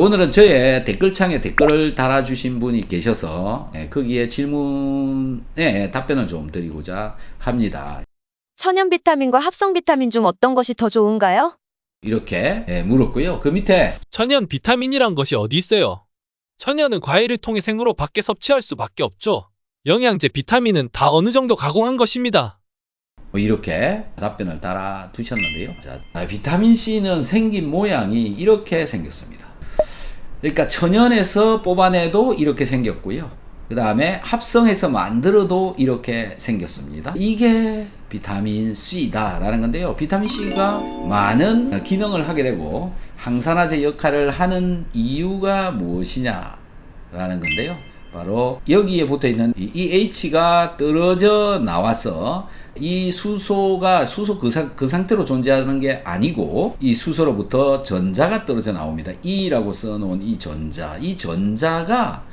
오늘은 저의 댓글창에 댓글을 달아주신 분이 계셔서 거기에 질문에 답변을 좀 드리고자 합니다. 천연 비타민과 합성 비타민 중 어떤 것이 더 좋은가요? 이렇게 물었고요. 그 밑에 천연 비타민이란 것이 어디 있어요? 천연은 과일을 통해 생으로 밖에 섭취할 수밖에 없죠. 영양제, 비타민은 다 어느 정도 가공한 것입니다. 이렇게 답변을 달아두셨는데요. 자, 비타민C는 생긴 모양이 이렇게 생겼습니다. 그러니까 천연에서 뽑아내도 이렇게 생겼고요. 그 다음에 합성해서 만들어도 이렇게 생겼습니다. 이게 비타민C다 라는 건데요. 비타민C가 많은 기능을 하게 되고 항산화제 역할을 하는 이유가 무엇이냐 라는 건데요. 바로 여기에 붙어있는 이 H가 떨어져 나와서 이 수소가 그 상태로 존재하는 게 아니고 이 수소로부터 전자가 떨어져 나옵니다. E라고 써놓은 이 전자가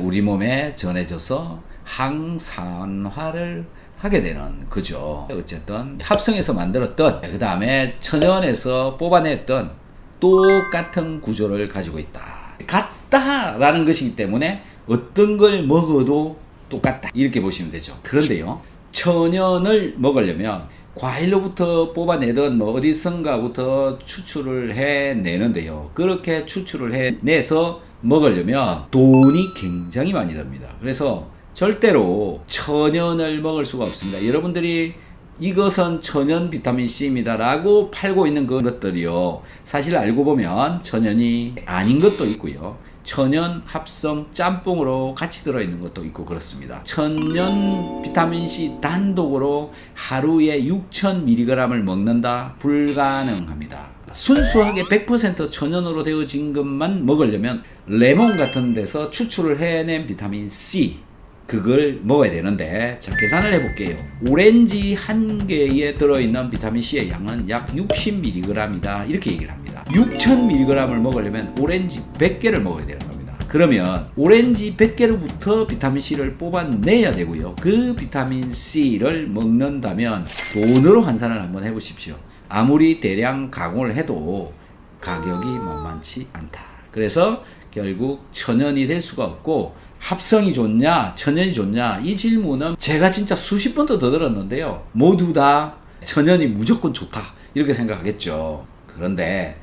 우리 몸에 전해져서 항산화를 하게 되는 거죠. 어쨌든 합성해서 만들었던 그 다음에 천연에서 뽑아냈던 똑같은 구조를 가지고 있다. 같다라는 것이기 때문에 어떤 걸 먹어도 똑같다 이렇게 보시면 되죠. 그런데요, 천연을 먹으려면 과일로부터 뽑아내던 뭐 어디선가부터 추출을 해내는데요. 그렇게 추출을 해내서 먹으려면 돈이 굉장히 많이 듭니다. 그래서 절대로 천연을 먹을 수가 없습니다. 여러분들이 이것은 천연 비타민C입니다 라고 팔고 있는 것들이요, 사실 알고 보면 천연이 아닌 것도 있고요, 천연 합성 짬뽕으로 같이 들어있는 것도 있고 그렇습니다. 천연 비타민C 단독으로 하루에 6,000mg을 먹는다? 불가능합니다. 순수하게 100% 천연으로 되어진 것만 먹으려면 레몬 같은 데서 추출을 해낸 비타민C, 그걸 먹어야 되는데, 자, 계산을 해볼게요. 오렌지 한 개에 들어있는 비타민C의 양은 약 60mg이다 이렇게 얘기를 합니다. 6000mg을 먹으려면 오렌지 100개를 먹어야 되는 겁니다. 그러면 오렌지 100개로부터 비타민C를 뽑아내야 되고요. 그 비타민C를 먹는다면 돈으로 환산을 한번 해보십시오. 아무리 대량 가공을 해도 가격이 만만치 않다. 그래서 결국 천연이 될 수가 없고, 합성이 좋냐 천연이 좋냐 이 질문은 제가 진짜 수십 번도 더 들었는데요, 모두 다 천연이 무조건 좋다 이렇게 생각하겠죠. 그런데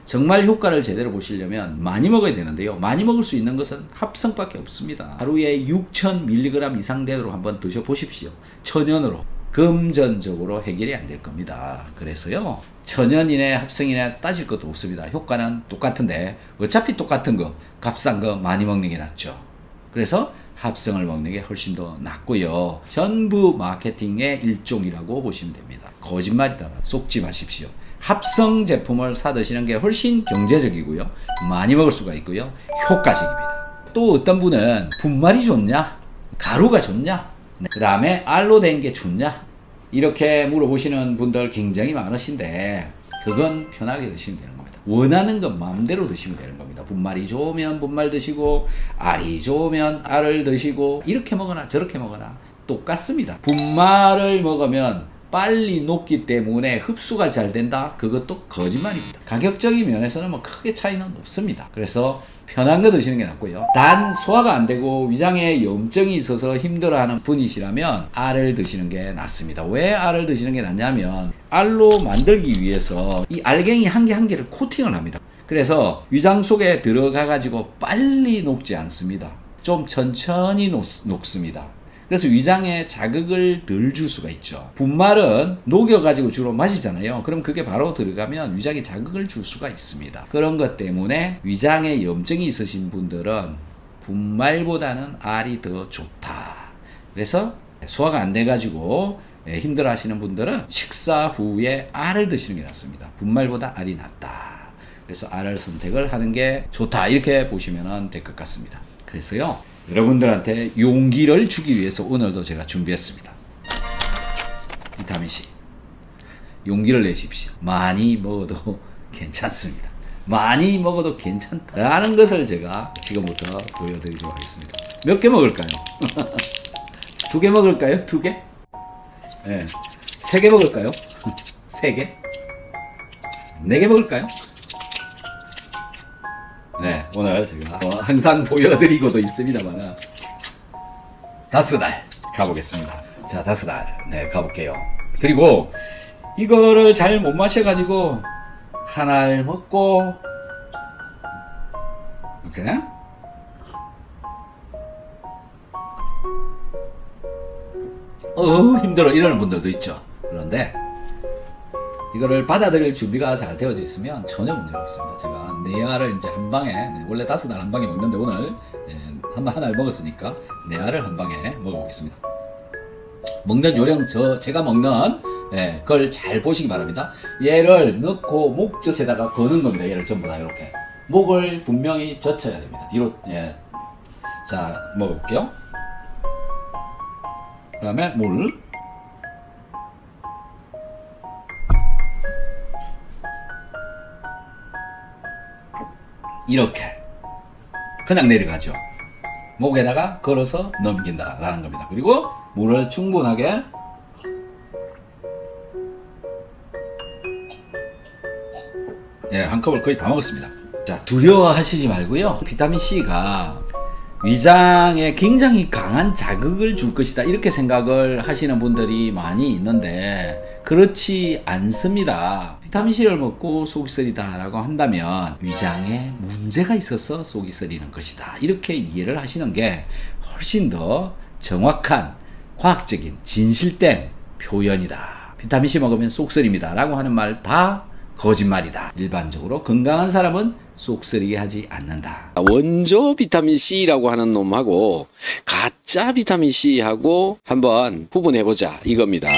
정말 효과를 제대로 보시려면 많이 먹어야 되는데요, 많이 먹을 수 있는 것은 합성밖에 없습니다. 하루에 6,000mg 이상 되도록 한번 드셔보십시오. 천연으로. 금전적으로 해결이 안 될 겁니다. 그래서요, 천연이네 합성이네 따질 것도 없습니다. 효과는 똑같은데 어차피 똑같은 거 값싼 거 많이 먹는 게 낫죠. 그래서 합성을 먹는 게 훨씬 더 낫고요. 전부 마케팅의 일종이라고 보시면 됩니다. 거짓말이다. 속지 마십시오. 합성 제품을 사 드시는 게 훨씬 경제적이고요, 많이 먹을 수가 있고요, 효과적입니다. 또 어떤 분은 분말이 좋냐, 가루가 좋냐, 그 다음에 알로 된 게 좋냐, 이렇게 물어보시는 분들 굉장히 많으신데, 그건 편하게 드시면 되는 겁니다. 원하는 것 마음대로 드시면 되는 겁니다. 분말이 좋으면 분말 드시고, 알이 좋으면 알을 드시고, 이렇게 먹거나 저렇게 먹거나 똑같습니다. 분말을 먹으면 빨리 녹기 때문에 흡수가 잘 된다? 그것도 거짓말입니다. 가격적인 면에서는 뭐 크게 차이는 없습니다. 그래서 편한 거 드시는 게 낫고요. 단 소화가 안 되고 위장에 염증이 있어서 힘들어하는 분이시라면 알을 드시는 게 낫습니다. 왜 알을 드시는 게 낫냐면, 알로 만들기 위해서 이 알갱이 한 개 한 개를 코팅을 합니다. 그래서 위장 속에 들어가 가지고 빨리 녹지 않습니다. 좀 천천히 녹습니다. 그래서 위장에 자극을 덜 줄 수가 있죠. 분말은 녹여가지고 주로 마시잖아요. 그럼 그게 바로 들어가면 위장에 자극을 줄 수가 있습니다. 그런 것 때문에 위장에 염증이 있으신 분들은 분말보다는 알이 더 좋다. 그래서 소화가 안 돼가지고 힘들어 하시는 분들은 식사 후에 알을 드시는 게 낫습니다. 분말보다 알이 낫다. 그래서 알을 선택을 하는 게 좋다 이렇게 보시면 될 것 같습니다. 그래서요, 여러분들한테 용기를 주기 위해서 오늘도 제가 준비했습니다. 비타민C. 용기를 내십시오. 많이 먹어도 괜찮습니다. 많이 먹어도 괜찮다라는 것을 제가 지금부터 보여드리도록 하겠습니다. 몇 개 먹을까요? 2개 먹을까요? 2개? 네. 3개 먹을까요? 3개? 4개 먹을까요? 네, 오늘 제가 항상 보여드리고도 있습니다만 5알 가보겠습니다. 자, 5알 네 가볼게요. 그리고 이거를 잘 못 마셔가지고 한 알 먹고 이렇게 힘들어 이러는 분들도 있죠. 그런데 이거를 받아들일 준비가 잘 되어져 있으면 전혀 문제가 없습니다. 제가 4알을 이제 한 방에, 원래 5알 한 방에 먹는데 오늘 하나 먹었으니까 4알을 한 방에 먹어보겠습니다. 먹는 요령 제가 먹는 걸 잘 보시기 바랍니다. 얘를 넣고 목젖에다가 거는 겁니다. 얘를 전부 다 이렇게 목을 분명히 젖혀야 됩니다. 뒤로 자 먹어볼게요. 그 다음에 물 이렇게 그냥 내려가죠. 목에다가 걸어서 넘긴다 라는 겁니다. 그리고 물을 충분하게 한 컵을 거의 다 먹었습니다. 자, 두려워하시지 말고요. 비타민C가 위장에 굉장히 강한 자극을 줄 것이다 이렇게 생각을 하시는 분들이 많이 있는데 그렇지 않습니다. 비타민C를 먹고 속이 쓰리다 라고 한다면 위장에 문제가 있어서 속이 쓰리는 것이다 이렇게 이해를 하시는 게 훨씬 더 정확한 과학적인 진실된 표현이다. 비타민C 먹으면 속 쓰립니다 라고 하는 말 다 거짓말이다. 일반적으로 건강한 사람은 쏙쓰리게 하지 않는다. 원조 비타민C라고 하는 놈하고 가짜 비타민C하고 한번 구분해보자 이겁니다.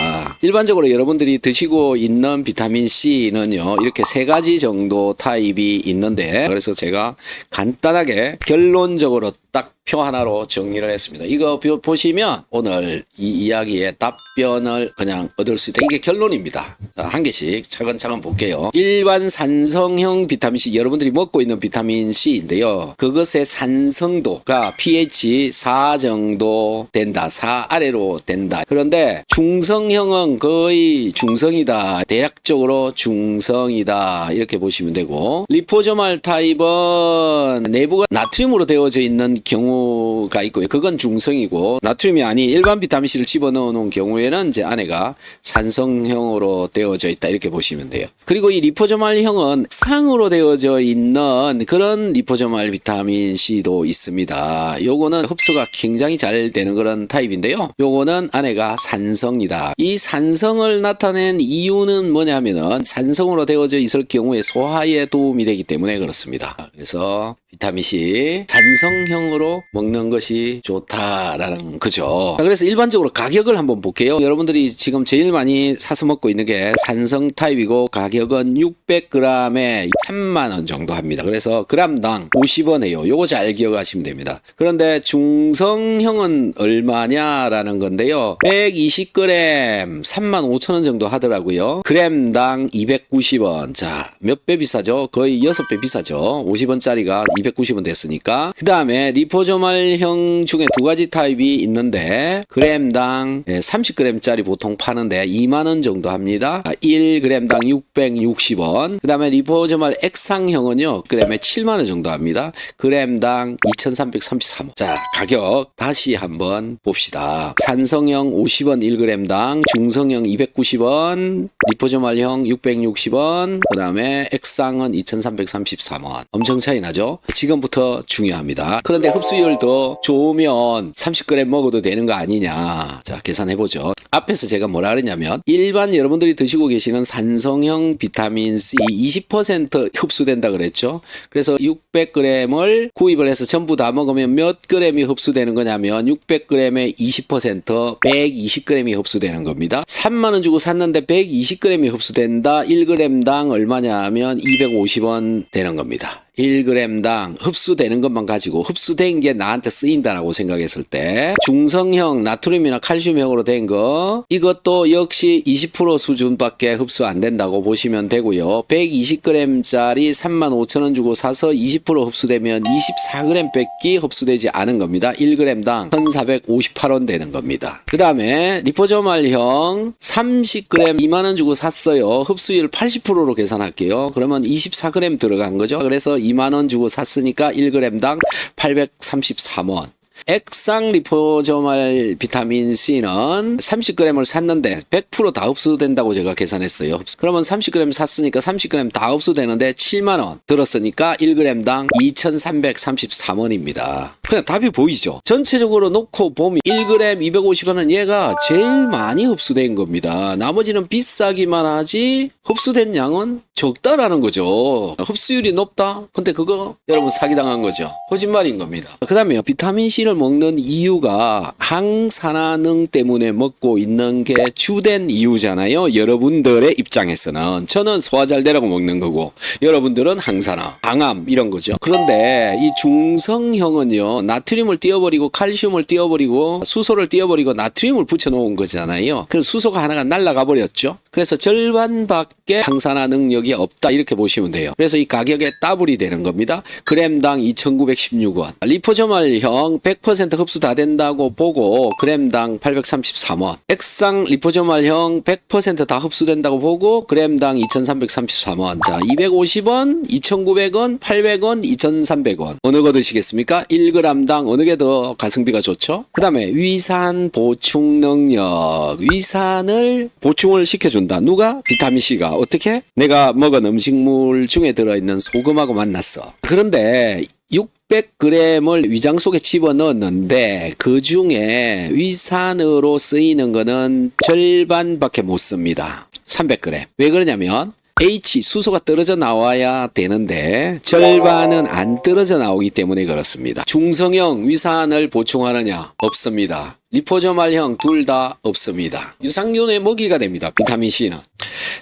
일반적으로 여러분들이 드시고 있는 비타민C는요 이렇게 3가지 정도 타입이 있는데 그래서 제가 간단하게 결론적으로 딱 표 하나로 정리를 했습니다. 이거 보시면 오늘 이 이야기의 답변을 그냥 얻을 수 있다. 이게 결론입니다. 자, 한 개씩 차근차근 볼게요. 일반 산성형 비타민C 여러분들이 먹고 있는 비타민C인데요. 그것의 산성도가 pH 4 정도 된다. 4 아래로 된다. 그런데 중성형은 거의 중성이다. 대략적으로 중성이다. 이렇게 보시면 되고 리포소말 타입은 내부가 나트륨으로 되어져 있는 경우가 있고요. 그건 중성이고 나트륨이 아닌 일반 비타민C를 집어넣어 놓은 경우에는 이제 안에가 산성형으로 되어져 있다. 이렇게 보시면 돼요. 그리고 이 리포소말형은 상으로 되어져 있는 그런 리포소말 비타민C도 있습니다. 요거는 흡수가 굉장히 잘 되는 그런 타입인데요. 요거는 안에가 산성이다. 이 산성을 나타낸 이유는 뭐냐면은 산성으로 되어져 있을 경우에 소화에 도움이 되기 때문에 그렇습니다. 그래서 비타민C 산성형으로 먹는 것이 좋다라는 거죠. 그래서 일반적으로 가격을 한번 볼게요. 여러분들이 지금 제일 많이 사서 먹고 있는 게 산성 타입이고 가격은 600g에 30,000원 정도 합니다. 그래서 g당 50원이에요. 요거 잘 기억하시면 됩니다. 그런데 중성형은 얼마냐라는 건데요. 120g 35,000원 정도 하더라고요. g당 290원. 자, 몇 배 비싸죠? 거의 6배 비싸죠. 50원짜리가 290원 됐으니까. 그 다음에 리포소말형 중에 2가지 타입이 있는데 g당 30g짜리 보통 파는데 20,000원 정도 합니다. 1g당 660원. 그 다음에 리포소말 액상형은요 g에 70,000원 정도 합니다. g당 2,333원. 자, 가격 다시 한번 봅시다. 산성형 50원 1g당, 중성형 290원, 리포소말형 660원, 그 다음에 액상은 2,333원. 엄청 차이 나죠? 지금부터 중요합니다. 그런데 흡수율도 좋으면 30g 먹어도 되는 거 아니냐. 자, 계산해보죠. 앞에서 제가 뭐라 그랬냐면 일반 여러분들이 드시고 계시는 산성형 비타민C 20% 흡수된다 그랬죠. 그래서 600g을 구입을 해서 전부 다 먹으면 몇 g이 흡수되는 거냐면 600g에 20% 120g이 흡수되는 겁니다. 30,000원 주고 샀는데 120g이 흡수된다. 1g당 얼마냐 하면 250원 되는 겁니다. 1g당 흡수되는 것만 가지고 흡수된 게 나한테 쓰인다라고 생각했을 때 중성형 나트륨이나 칼슘형으로 된 거 이것도 역시 20% 수준밖에 흡수 안 된다고 보시면 되고요. 120g짜리 35,000원 주고 사서 20% 흡수되면 24g 밖에 흡수되지 않은 겁니다. 1g당 1,458원 되는 겁니다. 그 다음에 리포소말형 30g 20,000원 주고 샀어요. 흡수율 80%로 계산할게요. 그러면 24g 들어간 거죠. 그래서 2만원 주고 샀으니까 1g당 833원. 액상 리포소말 비타민 C는 30g을 샀는데 100% 다 흡수된다고 제가 계산했어요. 그러면 30g 샀으니까 30g 다 흡수되는데 7만원 들었으니까 1g당 2333원입니다. 그냥 답이 보이죠? 전체적으로 놓고 보면 1g 250원은 얘가 제일 많이 흡수된 겁니다. 나머지는 비싸기만 하지 흡수된 양은 적다라는 거죠. 흡수율이 높다? 근데 그거 여러분 사기당한 거죠. 거짓말인 겁니다. 그 다음에 비타민C를 먹는 이유가 항산화능 때문에 먹고 있는 게 주된 이유잖아요. 여러분들의 입장에서는. 저는 소화 잘 되라고 먹는 거고 여러분들은 항산화, 방암 이런 거죠. 그런데 이 중성형은요. 나트륨을 띄워버리고 칼슘을 띄워버리고 수소를 띄워버리고 나트륨을 붙여놓은 거잖아요. 그럼 수소가 하나가 날아가 버렸죠. 그래서 절반밖에 항산화 능력이 없다 이렇게 보시면 돼요. 그래서 이 가격에 더블이 되는 겁니다. 그램당 2,916원. 리포소말형 100% 흡수 다 된다고 보고 그램당 833원. 액상 리포소말형 100% 다 흡수된다고 보고 그램당 2,333원. 자, 250원, 2,900원, 800원, 2,300원. 어느 거 드시겠습니까? 1g당 어느 게 더 가성비가 좋죠? 그 다음에 위산 보충 능력. 위산을 보충을 시켜준다. 누가? 비타민C가. 어떻게? 내가 먹은 음식물 중에 들어있는 소금하고 만났어. 그런데 600g을 위장 속에 집어넣었는데 그 중에 위산으로 쓰이는 거는 절반밖에 못 씁니다. 300g. 왜 그러냐면 H 수소가 떨어져 나와야 되는데 절반은 안 떨어져 나오기 때문에 그렇습니다. 중성형 위산을 보충하느냐? 없습니다. 리포소말형 둘 다 없습니다. 유산균의 먹이가 됩니다. 비타민C는.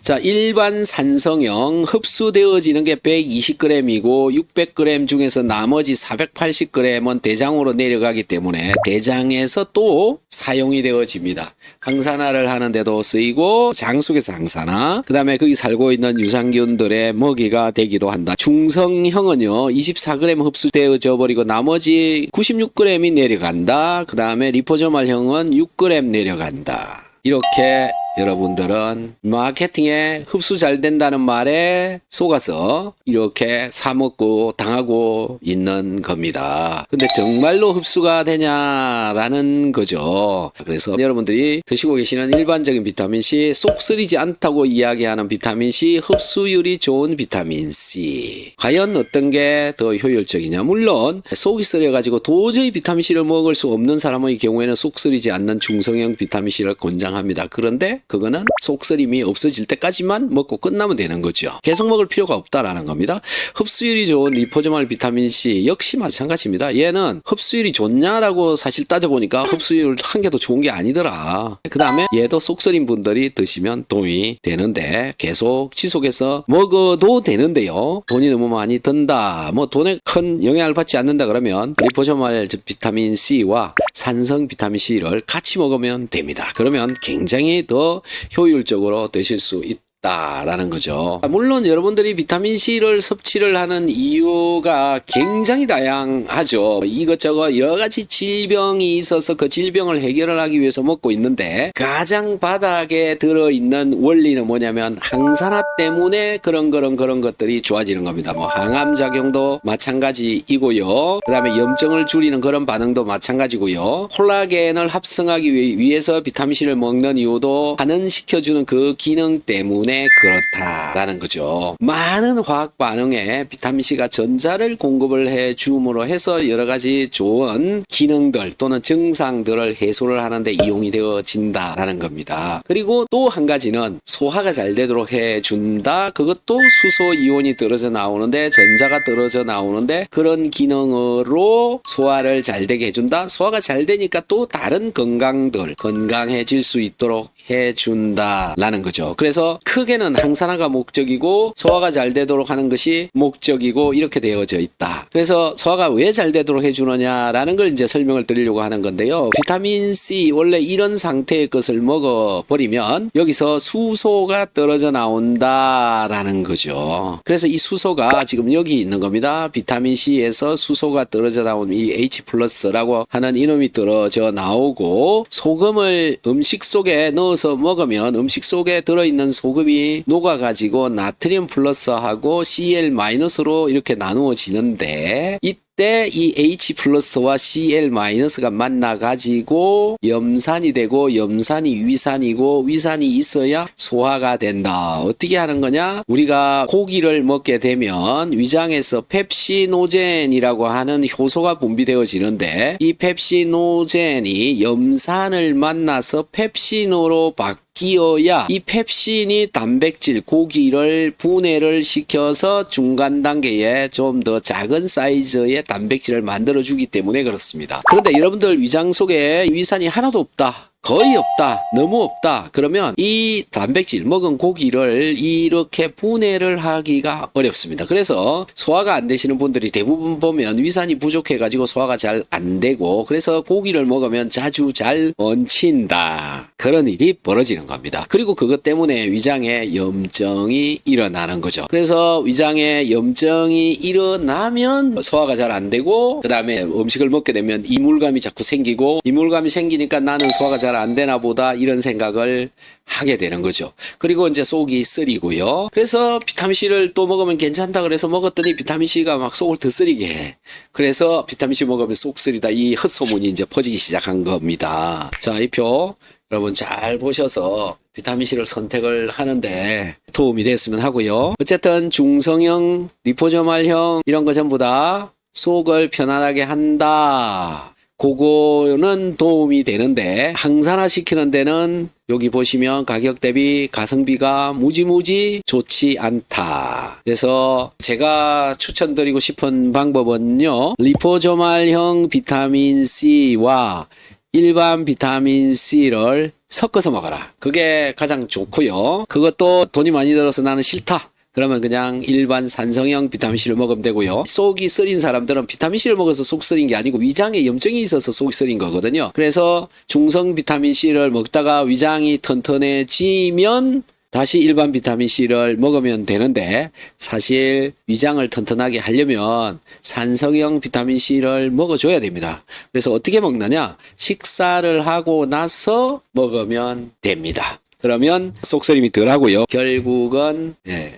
자, 일반 산성형 흡수되어지는 게 120g이고 600g 중에서 나머지 480g은 대장으로 내려가기 때문에 대장에서 또 사용이 되어집니다. 항산화를 하는데도 쓰이고 장 속에서 항산화, 그 다음에 거기 살고 있는 유산균들의 먹이가 되기도 한다. 중성형은요 24g 흡수되어져 버리고 나머지 96g이 내려간다. 그 다음에 리포소말형은 6g 내려간다. 이렇게 여러분들은 마케팅에 흡수 잘 된다는 말에 속아서 이렇게 사먹고 당하고 있는 겁니다. 근데 정말로 흡수가 되냐라는 거죠. 그래서 여러분들이 드시고 계시는 일반적인 비타민C, 속 쓰리지 않다고 이야기하는 비타민C, 흡수율이 좋은 비타민C. 과연 어떤 게 더 효율적이냐? 물론 속이 쓰려가지고 도저히 비타민C를 먹을 수 없는 사람의 경우에는 속 쓰리지 않는 중성형 비타민C를 권장합니다. 그런데 그거는 속쓰림이 없어질 때까지만 먹고 끝나면 되는 거죠. 계속 먹을 필요가 없다라는 겁니다. 흡수율이 좋은 리포소말 비타민C 역시 마찬가지입니다. 얘는 흡수율이 좋냐라고 사실 따져보니까 흡수율 한 개도 좋은 게 아니더라. 그 다음에 얘도 속쓰림 분들이 드시면 도움이 되는데 계속 지속해서 먹어도 되는데요. 돈이 너무 많이 든다. 뭐 돈에 큰 영향을 받지 않는다 그러면 리포소말 비타민C와 산성 비타민C를 같이 먹으면 됩니다. 그러면 굉장히 더 효율적으로 되실 수 있다라는 거죠. 물론 여러분들이 비타민C를 섭취를 하는 이유가 굉장히 다양하죠. 이것저것 여러 가지 질병이 있어서 그 질병을 해결을 하기 위해서 먹고 있는데 가장 바닥에 들어있는 원리는 뭐냐면 항산화 때문에 그런 것들이 좋아지는 겁니다. 뭐 항암 작용도 마찬가지이고요. 그 다음에 염증을 줄이는 그런 반응도 마찬가지고요. 콜라겐을 합성하기 위해서 비타민C를 먹는 이유도 반응시켜주는 그 기능 때문에 그렇다라는 거죠. 많은 화학 반응에 비타민C가 전자를 공급을 해줌으로 해서 여러 가지 좋은 기능들 또는 증상들을 해소를 하는데 이용이 되어진다라는 겁니다. 그리고 또 한 가지는 소화가 잘 되도록 해준다. 그것도 수소 이온이 떨어져 나오는데 전자가 떨어져 나오는데 그런 기능으로 소화를 잘 되게 해준다. 소화가 잘 되니까 또 다른 건강들 건강해질 수 있도록 해준다라는 거죠. 그래서 크게는 항산화가 목적이고 소화가 잘 되도록 하는 것이 목적이고 이렇게 되어져 있다. 그래서 소화가 왜 잘 되도록 해주느냐라는 걸 이제 설명을 드리려고 하는 건데요. 비타민 C 원래 이런 상태의 것을 먹어버리면 여기서 수소가 떨어져 나온다라는 거죠. 그래서 이 수소가 지금 여기 있는 겁니다. 비타민 C에서 수소가 떨어져 나온 이 H+라고 하는 이놈이 떨어져 나오고 소금을 음식 속에 넣어서 먹으면 음식 속에 들어있는 소금이 나트륨이 녹아가지고 나트륨 플러스하고 Cl-로 이렇게 나누어지는데 이때 이 H 플러스와 Cl-가 만나가지고 염산이 되고 염산이 위산이고 위산이 있어야 소화가 된다. 어떻게 하는 거냐? 우리가 고기를 먹게 되면 위장에서 펩시노젠이라고 하는 효소가 분비되어지는데 이 펩시노젠이 염산을 만나서 펩신으로 바뀌어야 이 펩신이 단백질 고기를 분해를 시켜서 중간 단계에 좀 더 작은 사이즈의 단백질을 만들어 주기 때문에 그렇습니다. 그런데 여러분들 위장 속에 위산이 하나도 없다. 거의 없다. 너무 없다. 그러면 이 단백질 먹은 고기를 이렇게 분해를 하기가 어렵습니다. 그래서 소화가 안 되시는 분들이 대부분 보면 위산이 부족해 가지고 소화가 잘 안 되고 그래서 고기를 먹으면 자주 잘 얹힌다. 그런 일이 벌어지는 겁니다. 그리고 그것 때문에 위장에 염증이 일어나는 거죠. 그래서 위장에 염증이 일어나면 소화가 잘 안 되고 그 다음에 음식을 먹게 되면 이물감이 자꾸 생기고 이물감이 생기니까 나는 소화가 잘 안 되나 보다 이런 생각을 하게 되는 거죠. 그리고 이제 속이 쓰리고요. 그래서 비타민C를 또 먹으면 괜찮다 그래서 먹었더니 비타민C가 막 속을 더 쓰리게 해. 그래서 비타민C 먹으면 속 쓰리다 이 헛소문이 이제 퍼지기 시작한 겁니다. 자, 이 표 여러분 잘 보셔서 비타민C를 선택을 하는데 도움이 됐으면 하고요. 어쨌든 중성형, 리포소말형 이런 거 전부 다 속을 편안하게 한다. 그거는 도움이 되는데 항산화 시키는 데는 여기 보시면 가격 대비 가성비가 무지무지 좋지 않다. 그래서 제가 추천드리고 싶은 방법은요. 리포소말형 비타민C와 일반 비타민C를 섞어서 먹어라. 그게 가장 좋고요. 그것도 돈이 많이 들어서 나는 싫다. 그러면 그냥 일반 산성형 비타민C를 먹으면 되고요. 속이 쓰린 사람들은 비타민C를 먹어서 속 쓰린 게 아니고 위장에 염증이 있어서 속이 쓰린 거거든요. 그래서 중성 비타민C를 먹다가 위장이 튼튼해지면 다시 일반 비타민C를 먹으면 되는데 사실 위장을 튼튼하게 하려면 산성형 비타민C를 먹어줘야 됩니다. 그래서 어떻게 먹느냐? 식사를 하고 나서 먹으면 됩니다. 그러면 속쓰림이 덜 하고요. 결국은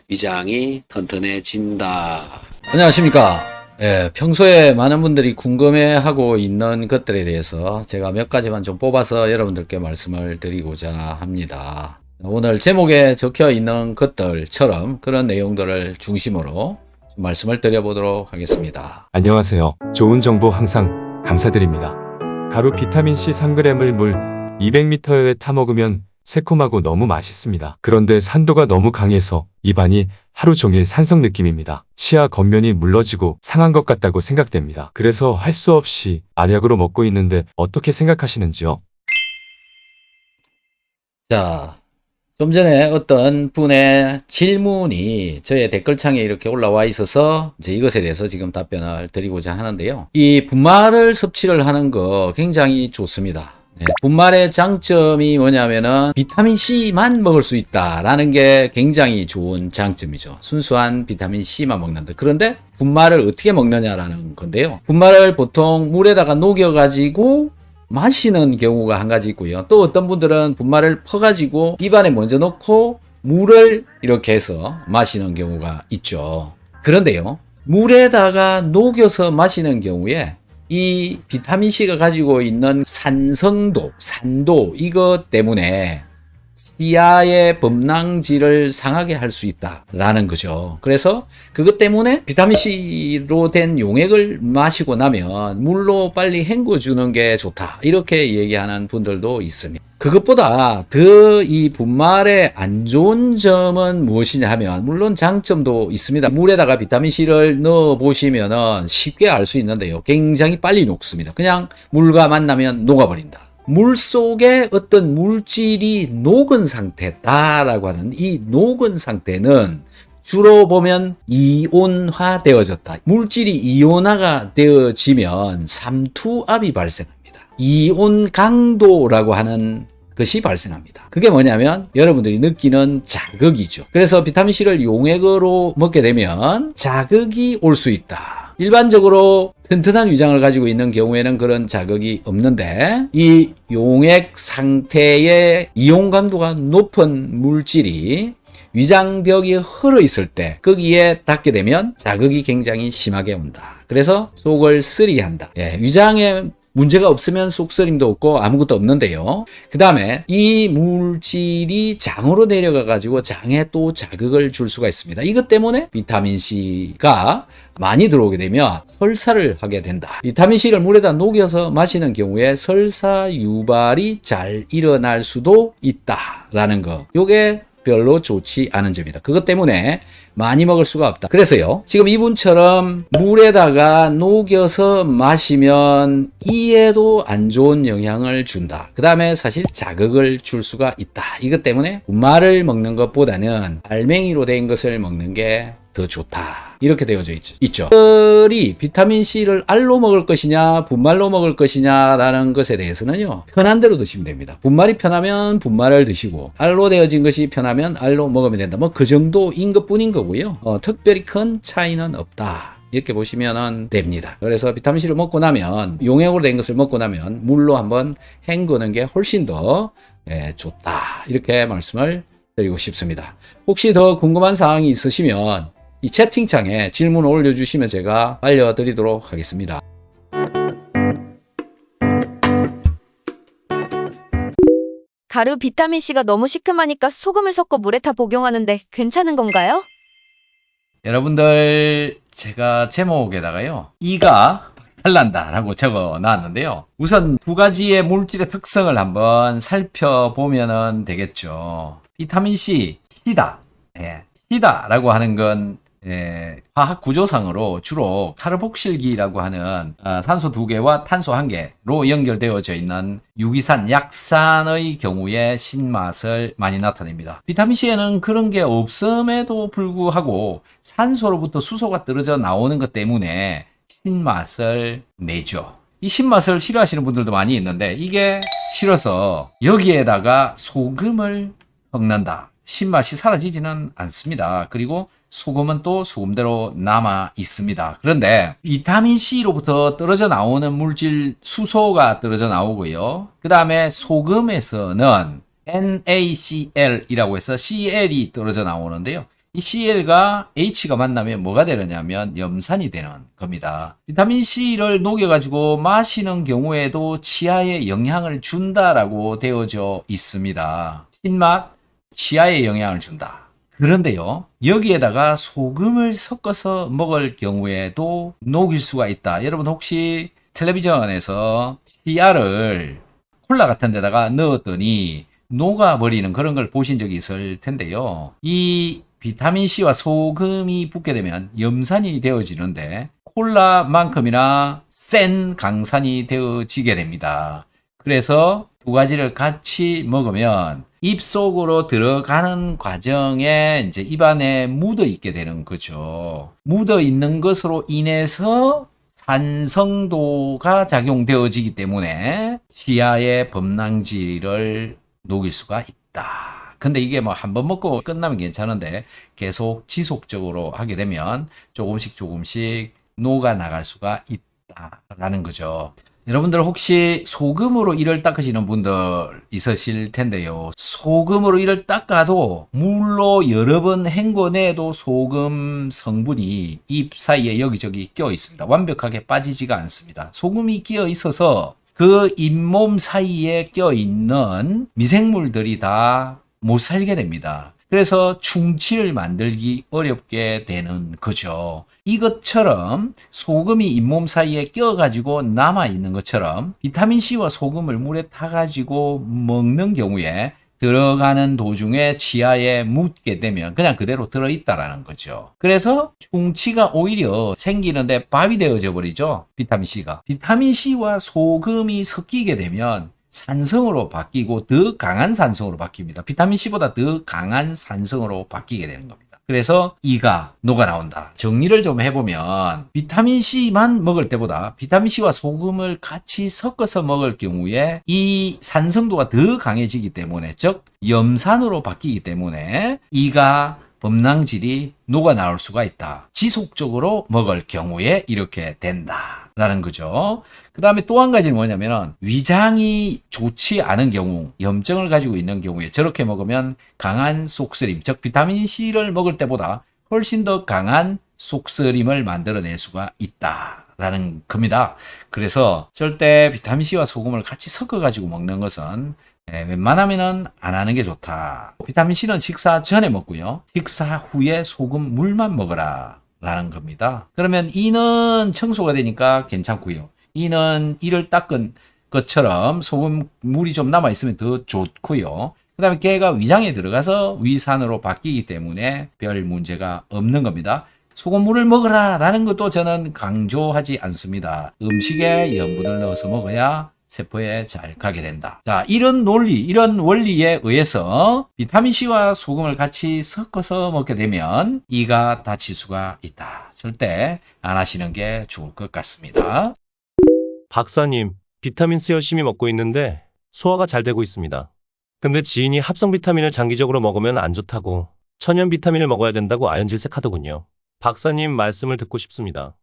위장이 튼튼해진다. 안녕하십니까. 평소에 많은 분들이 궁금해하고 있는 것들에 대해서 제가 몇 가지만 좀 뽑아서 여러분들께 말씀을 드리고자 합니다. 오늘 제목에 적혀 있는 것들처럼 그런 내용들을 중심으로 좀 말씀을 드려보도록 하겠습니다. 안녕하세요. 좋은 정보 항상 감사드립니다. 가루 비타민C 3g을 물 200ml에 타먹으면 새콤하고 너무 맛있습니다. 그런데 산도가 너무 강해서 입안이 하루 종일 산성 느낌입니다. 치아 겉면이 물러지고 상한 것 같다고 생각됩니다. 그래서 할 수 없이 알약으로 먹고 있는데 어떻게 생각하시는지요? 자, 좀 전에 어떤 분의 질문이 저의 댓글창에 이렇게 올라와 있어서 이제 이것에 대해서 지금 답변을 드리고자 하는데요. 이 분말을 섭취를 하는 거 굉장히 좋습니다. 분말의 장점이 뭐냐면은 비타민C만 먹을 수 있다라는 게 굉장히 좋은 장점이죠. 순수한 비타민C만 먹는다. 그런데 분말을 어떻게 먹느냐라는 건데요. 분말을 보통 물에다가 녹여가지고 마시는 경우가 한 가지 있고요. 또 어떤 분들은 분말을 퍼가지고 입안에 먼저 넣고 물을 이렇게 해서 마시는 경우가 있죠. 그런데요. 물에다가 녹여서 마시는 경우에 이 비타민C가 가지고 있는 산성도, 산도 이것 때문에 치아의 범랑질을 상하게 할 수 있다라는 거죠. 그래서 그것 때문에 비타민C로 된 용액을 마시고 나면 물로 빨리 헹궈주는 게 좋다. 이렇게 얘기하는 분들도 있습니다. 그것보다 더 이 분말의 안 좋은 점은 무엇이냐 하면 물론 장점도 있습니다. 물에다가 비타민C를 넣어 보시면은 쉽게 알 수 있는데요. 굉장히 빨리 녹습니다. 그냥 물과 만나면 녹아버린다. 물 속에 어떤 물질이 녹은 상태다라고 하는 이 녹은 상태는 주로 보면 이온화 되어졌다. 물질이 이온화가 되어지면 삼투압이 발생합니다. 이온 강도라고 하는 것이 발생합니다. 그게 뭐냐면 여러분들이 느끼는 자극이죠. 그래서 비타민C를 용액으로 먹게 되면 자극이 올 수 있다. 일반적으로 튼튼한 위장을 가지고 있는 경우에는 그런 자극이 없는데 이 용액 상태의 이온 강도가 높은 물질이 위장벽이 헐어 있을 때 거기에 닿게 되면 자극이 굉장히 심하게 온다. 그래서 속을 쓰리게 한다. 위장에 문제가 없으면 속쓰림도 없고 아무것도 없는데요. 그 다음에 이 물질이 장으로 내려가 가지고 장에 또 자극을 줄 수가 있습니다. 이것 때문에 비타민C가 많이 들어오게 되면 설사를 하게 된다. 비타민C를 물에다 녹여서 마시는 경우에 설사 유발이 잘 일어날 수도 있다라는 거. 요게 별로 좋지 않은 점이다. 그것 때문에 많이 먹을 수가 없다. 그래서요, 지금 이분처럼 물에다가 녹여서 마시면 이에도 안 좋은 영향을 준다. 그 다음에 사실 자극을 줄 수가 있다. 이것 때문에 분말을 먹는 것보다는 알맹이로 된 것을 먹는 게 더 좋다. 이렇게 되어져 있죠. 이 비타민C를 알로 먹을 것이냐 분말로 먹을 것이냐라는 것에 대해서는요, 편한 대로 드시면 됩니다. 분말이 편하면 분말을 드시고 알로 되어진 것이 편하면 알로 먹으면 된다. 뭐 그 정도인 것뿐인 거고요. 특별히 큰 차이는 없다. 이렇게 보시면 됩니다. 그래서 비타민C를 먹고 나면, 용액으로 된 것을 먹고 나면 물로 한번 헹구는 게 훨씬 더 좋다. 이렇게 말씀을 드리고 싶습니다. 혹시 더 궁금한 사항이 있으시면 이 채팅창에 질문을 올려주시면 제가 알려드리도록 하겠습니다. 가루 비타민C가 너무 시큼하니까 소금을 섞어 물에 타 복용하는데 괜찮은 건가요? 여러분들, 제가 제목에다가요, 이가 박살난다 라고 적어 놨는데요. 우선 두 가지의 물질의 특성을 한번 살펴보면 되겠죠. 비타민C, C다. C다라고 하는 건 화학 구조상으로 주로 카르복실기라고 하는 산소 2개와 탄소 1개로 연결되어져 있는 유기산, 약산의 경우에 신맛을 많이 나타냅니다. 비타민C에는 그런 게 없음에도 불구하고 산소로부터 수소가 떨어져 나오는 것 때문에 신맛을 내죠. 이 신맛을 싫어하시는 분들도 많이 있는데, 이게 싫어서 여기에다가 소금을 섞는다. 신맛이 사라지지는 않습니다. 그리고 소금은 또 소금대로 남아 있습니다. 그런데 비타민C로부터 떨어져 나오는 물질 수소가 떨어져 나오고요. 그 다음에 소금에서는 NaCl이라고 해서 Cl이 떨어져 나오는데요. 이 Cl과 H가 만나면 뭐가 되느냐면 염산이 되는 겁니다. 비타민C를 녹여가지고 마시는 경우에도 치아에 영향을 준다라고 되어져 있습니다. 신맛, 치아에 영향을 준다. 그런데요, 여기에다가 소금을 섞어서 먹을 경우에도 녹일 수가 있다. 여러분 혹시 텔레비전에서 CR을 콜라 같은 데다가 넣었더니 녹아버리는 그런 걸 보신 적이 있을 텐데요. 이 비타민C와 소금이 붙게 되면 염산이 되어지는데 콜라만큼이나 센 강산이 되어지게 됩니다. 그래서 두 가지를 같이 먹으면 입속으로 들어가는 과정에 이제 입안에 묻어 있게 되는 거죠. 묻어 있는 것으로 인해서 산성도가 작용되어지기 때문에 치아의 범랑질을 녹일 수가 있다. 근데 이게 뭐 한 번 먹고 끝나면 괜찮은데 계속 지속적으로 하게 되면 조금씩 녹아 나갈 수가 있다라는 거죠. 여러분들 혹시 소금으로 이를 닦으시는 분들 있으실 텐데요. 소금으로 이를 닦아도 물로 여러 번 헹궈내도 소금 성분이 입 사이에 여기저기 껴 있습니다. 완벽하게 빠지지가 않습니다. 소금이 끼어 있어서 그 잇몸 사이에 껴 있는 미생물들이 다 못 살게 됩니다. 그래서 충치를 만들기 어렵게 되는 거죠. 이것처럼 소금이 잇몸 사이에 껴가지고 남아있는 것처럼 비타민C와 소금을 물에 타가지고 먹는 경우에 들어가는 도중에 치아에 묻게 되면 그냥 그대로 들어있다라는 거죠. 그래서 충치가 오히려 생기는데 밥이 되어져 버리죠. 비타민C가. 비타민C와 소금이 섞이게 되면 산성으로 바뀌고 더 강한 산성으로 바뀝니다. 비타민C보다 더 강한 산성으로 바뀌게 되는 겁니다. 그래서 이가 녹아 나온다. 정리를 좀 해보면 비타민C만 먹을 때보다 비타민C와 소금을 같이 섞어서 먹을 경우에 이 산성도가 더 강해지기 때문에, 즉 염산으로 바뀌기 때문에 이가 범랑질이 녹아 나올 수가 있다. 지속적으로 먹을 경우에 이렇게 된다라는 거죠. 그 다음에 또 한 가지는 뭐냐면은 위장이 좋지 않은 경우, 염증을 가지고 있는 경우에 저렇게 먹으면 강한 속쓰림, 즉 비타민C를 먹을 때보다 훨씬 더 강한 속쓰림을 만들어낼 수가 있다라는 겁니다. 그래서 절대 비타민C와 소금을 같이 섞어가지고 먹는 것은 웬만하면은 안 하는 게 좋다. 비타민C는 식사 전에 먹고요. 식사 후에 소금, 물만 먹어라 라는 겁니다. 그러면 이는 청소가 되니까 괜찮고요. 이는 이를 닦은 것처럼 소금, 물이 좀 남아있으면 더 좋고요. 그 다음에 걔가 위장에 들어가서 위산으로 바뀌기 때문에 별 문제가 없는 겁니다. 소금물을 먹어라 라는 것도 저는 강조하지 않습니다. 음식에 염분을 넣어서 먹어야 세포에 잘 가게 된다. 자, 이런 논리, 이런 원리에 의해서 비타민C와 소금을 같이 섞어서 먹게 되면 이가 다칠 수가 있다. 절대 안 하시는 게 좋을 것 같습니다. 박사님, 비타민C 열심히 먹고 있는데 소화가 잘 되고 있습니다. 근데 지인이 합성 비타민을 장기적으로 먹으면 안 좋다고 천연 비타민을 먹어야 된다고 아연질색하더군요. 박사님 말씀을 듣고 싶습니다.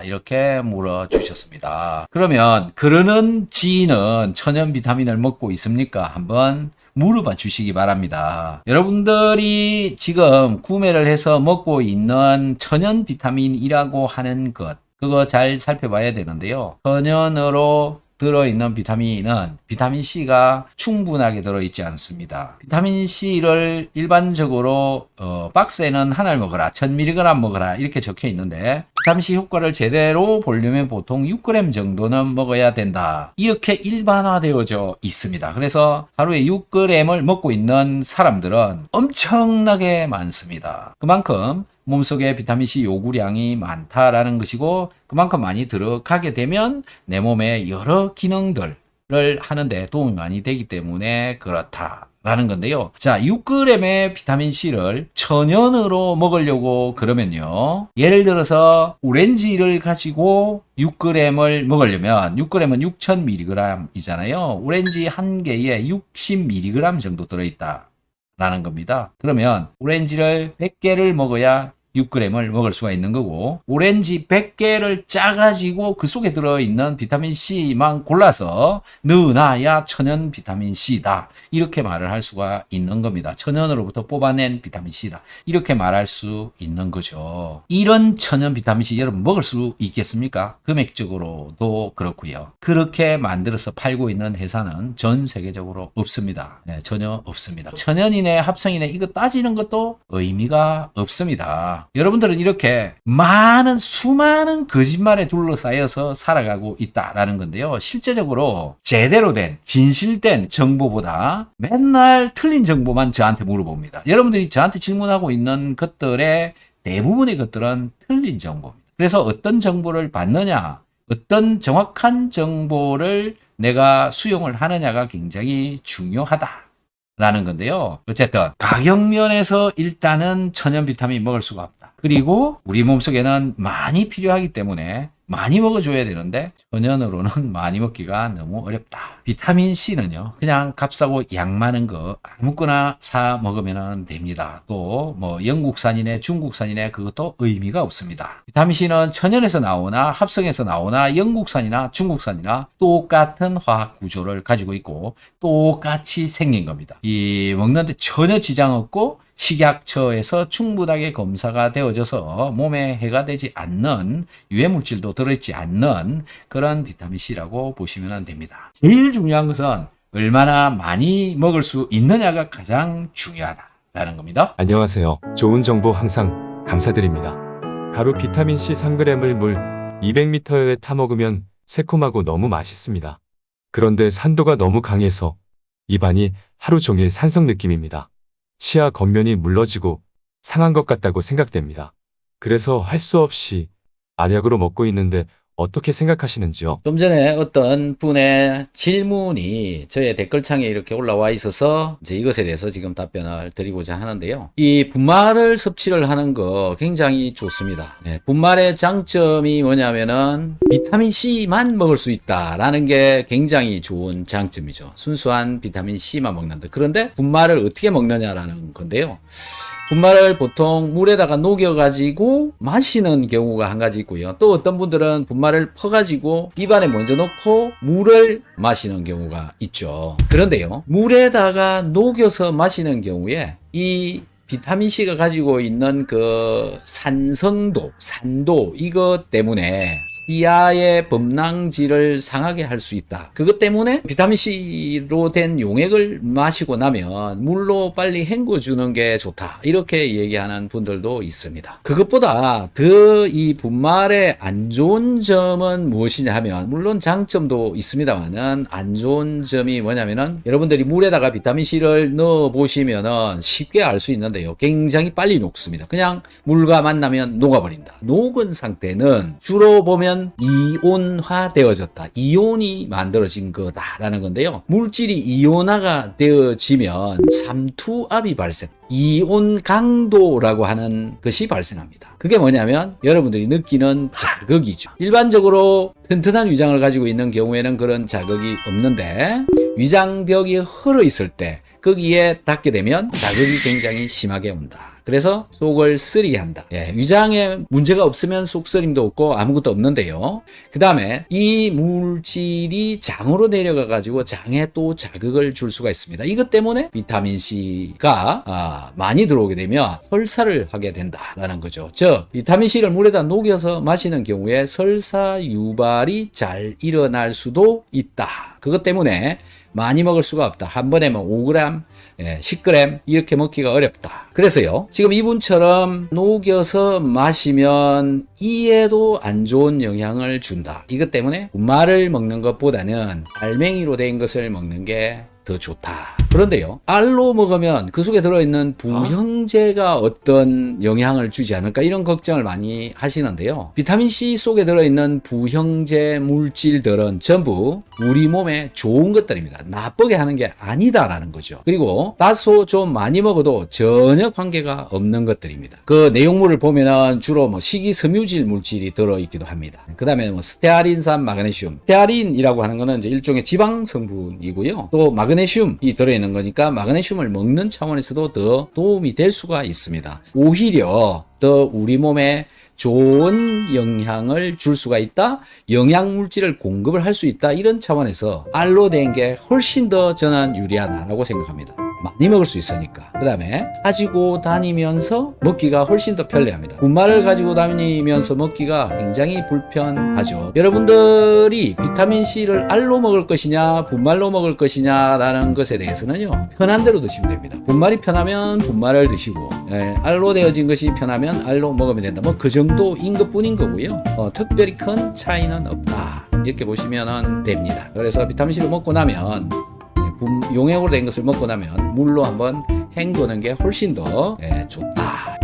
이렇게 물어주셨습니다. 그러면 그러는 지인은 천연 비타민을 먹고 있습니까? 한번 물어봐 주시기 바랍니다. 여러분들이 지금 구매를 해서 먹고 있는 천연 비타민이라고 하는 것, 그거 잘 살펴봐야 되는데요. 천연으로 들어있는 비타민은 비타민C가 충분하게 들어있지 않습니다. 비타민C를 일반적으로 박스에는 하나를 먹어라, 1000mg 먹어라 이렇게 적혀 있는데 비타민C 효과를 제대로 보려면 보통 6g 정도는 먹어야 된다. 이렇게 일반화되어져 있습니다. 그래서 하루에 6g을 먹고 있는 사람들은 엄청나게 많습니다. 그만큼 몸속에 비타민C 요구량이 많다라는 것이고 그만큼 많이 들어가게 되면 내 몸의 여러 기능들을 하는데 도움이 많이 되기 때문에 그렇다라는 건데요. 자, 6g의 비타민C를 천연으로 먹으려고 그러면요. 예를 들어서 오렌지를 가지고 6g을 먹으려면 6g은 6000mg이잖아요. 오렌지 한 개에 60mg 정도 들어있다. 라는 겁니다. 그러면 오렌지를 100개를 먹어야 6g을 먹을 수가 있는 거고 오렌지 100개를 짜가지고 그 속에 들어있는 비타민C만 골라서 넣어놔야 천연 비타민C다. 이렇게 말을 할 수가 있는 겁니다. 천연으로부터 뽑아낸 비타민C다. 이렇게 말할 수 있는 거죠. 이런 천연 비타민C 여러분 먹을 수 있겠습니까? 금액적으로도 그렇고요. 그렇게 만들어서 팔고 있는 회사는 전 세계적으로 없습니다. 네, 전혀 없습니다. 천연이네 합성이네 이거 따지는 것도 의미가 없습니다. 여러분들은 이렇게 수많은 거짓말에 둘러싸여서 살아가고 있다라는 건데요. 실제적으로 제대로 된 진실된 정보보다 맨날 틀린 정보만 저한테 물어봅니다. 여러분들이 저한테 질문하고 있는 것들의 대부분의 것들은 틀린 정보입니다. 그래서 어떤 정보를 받느냐, 어떤 정확한 정보를 내가 수용을 하느냐가 굉장히 중요하다. 라는 건데요. 어쨌든 가격면에서 일단은 천연 비타민 먹을 수가 없다. 그리고 우리 몸속에는 많이 필요하기 때문에 많이 먹어줘야 되는데 천연으로는 많이 먹기가 너무 어렵다. 비타민C는요. 그냥 값싸고 양 많은 거 아무거나 사 먹으면 됩니다. 또 뭐 영국산이네 중국산이네 그것도 의미가 없습니다. 비타민C는 천연에서 나오나 합성에서 나오나 영국산이나 중국산이나 똑같은 화학 구조를 가지고 있고 똑같이 생긴 겁니다. 이 먹는데 전혀 지장 없고 식약처에서 충분하게 검사가 되어져서 몸에 해가 되지 않는 유해물질도 들어있지 않는 그런 비타민C라고 보시면 됩니다. 제일 중요한 것은 얼마나 많이 먹을 수 있느냐가 가장 중요하다라는 겁니다. 안녕하세요. 좋은 정보 항상 감사드립니다. 가루 비타민C 3g을 물 200ml에 타먹으면 새콤하고 너무 맛있습니다. 그런데 산도가 너무 강해서 입안이 하루 종일 산성 느낌입니다. 치아 겉면이 물러지고 상한 것 같다고 생각됩니다. 그래서 할 수 없이 알약으로 먹고 있는데 어떻게 생각하시는지요? 좀 전에 어떤 분의 질문이 저의 댓글창에 이렇게 올라와 있어서 이제 이것에 대해서 지금 답변을 드리고자 하는데요. 이 분말을 섭취를 하는 거 굉장히 좋습니다. 네, 분말의 장점이 뭐냐면은 비타민C만 먹을 수 있다라는 게 굉장히 좋은 장점이죠. 순수한 비타민C만 먹는다. 그런데 분말을 어떻게 먹느냐라는 건데요. 분말을 보통 물에다가 녹여가지고 마시는 경우가 한 가지 있고요. 또 어떤 분들은 분말을 퍼가지고 입안에 먼저 넣고 물을 마시는 경우가 있죠. 그런데요, 물에다가 녹여서 마시는 경우에 이 비타민C가 가지고 있는 그 산성도, 산도, 이것 때문에 시야의 범랑질을 상하게 할 수 있다. 그것 때문에 비타민C로 된 용액을 마시고 나면 물로 빨리 헹궈주는 게 좋다. 이렇게 얘기하는 분들도 있습니다. 그것보다 더 이 분말의 안 좋은 점은 무엇이냐 하면, 물론 장점도 있습니다만은 안 좋은 점이 뭐냐면은, 여러분들이 물에다가 비타민C를 넣어 보시면은 쉽게 알 수 있는데요. 굉장히 빨리 녹습니다. 그냥 물과 만나면 녹아버린다. 녹은 상태는 주로 보면 이온화 되어졌다. 이온이 만들어진 거다라는 건데요. 물질이 이온화가 되어지면 삼투압이 발생. 이온 강도라고 하는 것이 발생합니다. 그게 뭐냐면 여러분들이 느끼는 자극이죠. 일반적으로 튼튼한 위장을 가지고 있는 경우에는 그런 자극이 없는데, 위장벽이 헐어 있을 때 거기에 닿게 되면 자극이 굉장히 심하게 온다. 그래서 속을 쓰리게 한다. 위장에 문제가 없으면 속쓰림도 없고 아무것도 없는데요. 그 다음에 이 물질이 장으로 내려가 가지고 장에 또 자극을 줄 수가 있습니다. 이것 때문에 비타민C가 많이 들어오게 되면 설사를 하게 된다라는 거죠. 즉, 비타민C를 물에다 녹여서 마시는 경우에 설사 유발이 잘 일어날 수도 있다. 그것 때문에 많이 먹을 수가 없다. 한 번에 뭐 5g, 10g 이렇게 먹기가 어렵다. 그래서요, 지금 이분처럼 녹여서 마시면 이에도 안 좋은 영향을 준다. 이것 때문에 분말을 먹는 것보다는 알맹이로 된 것을 먹는 게 더 좋다. 그런데요, 알로 먹으면 그 속에 들어있는 부형제가 어떤 영향을 주지 않을까, 이런 걱정을 많이 하시는데요. 비타민C 속에 들어있는 부형제 물질들은 전부 우리 몸에 좋은 것들입니다. 나쁘게 하는 게 아니다라는 거죠. 그리고 다소 좀 많이 먹어도 전혀 관계가 없는 것들입니다. 그 내용물을 보면은 주로 뭐 식이섬유질 물질이 들어있기도 합니다. 그 다음에 뭐 스테아린산 마그네슘. 스테아린이라고 하는 거는 이제 일종의 지방 성분이고요. 또 마그네슘이 들어있는 거니까 마그네슘을 먹는 차원에서도 더 도움이 될 수가 있습니다. 오히려 더 우리 몸에 좋은 영향을 줄 수가 있다, 영양물질을 공급을 할 수 있다, 이런 차원에서 알로 된 게 훨씬 더 저는 유리하다라고 생각합니다. 많이 먹을 수 있으니까. 그 다음에 가지고 다니면서 먹기가 훨씬 더 편리합니다. 분말을 가지고 다니면서 먹기가 굉장히 불편하죠. 여러분들이 비타민C를 알로 먹을 것이냐 분말로 먹을 것이냐라는 것에 대해서는요, 편한 대로 드시면 됩니다. 분말이 편하면 분말을 드시고, 알로 되어진 것이 편하면 알로 먹으면 된다. 뭐 그 정도인 것뿐인 거고요. 특별히 큰 차이는 없다. 이렇게 보시면 됩니다. 그래서 비타민C를 먹고 나면, 용액으로 된 것을 먹고 나면 물로 한번 헹구는 게 훨씬 더 좋다.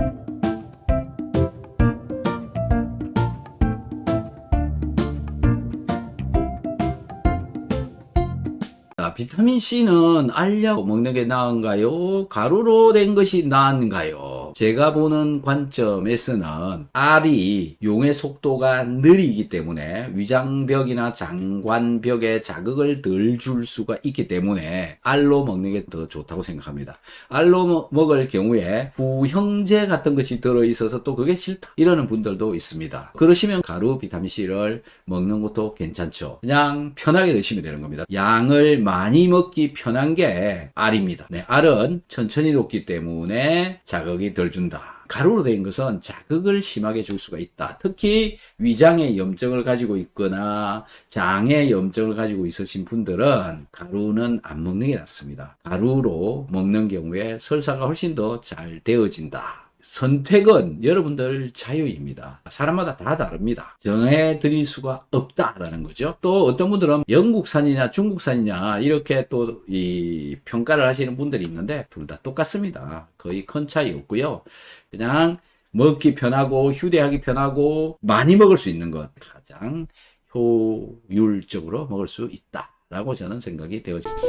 비타민C는 알약 먹는 게 나은가요? 가루로 된 것이 나은가요? 제가 보는 관점에서는 알이 용의 속도가 느리기 때문에 위장벽이나 장관벽에 자극을 덜 줄 수가 있기 때문에 알로 먹는 게 더 좋다고 생각합니다. 알로 먹을 경우에 부형제 같은 것이 들어있어서 또 그게 싫다 이러는 분들도 있습니다. 그러시면 가루 비타민C를 먹는 것도 괜찮죠. 그냥 편하게 드시면 되는 겁니다. 양을 많이 먹기 편한 게 알입니다. 알은 천천히 녹기 때문에 자극이 덜 준다. 가루로 된 것은 자극을 심하게 줄 수가 있다. 특히 위장에 염증을 가지고 있거나 장에 염증을 가지고 있으신 분들은 가루는 안 먹는 게 낫습니다. 가루로 먹는 경우에 설사가 훨씬 더 잘 되어진다. 선택은 여러분들 자유입니다. 사람마다 다 다릅니다. 정해 드릴 수가 없다라는 거죠. 또 어떤 분들은 영국산이냐 중국산이냐 이렇게 또 이 평가를 하시는 분들이 있는데 둘 다 똑같습니다. 거의 큰 차이 없고요. 그냥 먹기 편하고 휴대하기 편하고 많이 먹을 수 있는 것 가장 효율적으로 먹을 수 있다라고 저는 생각이 되어집니다.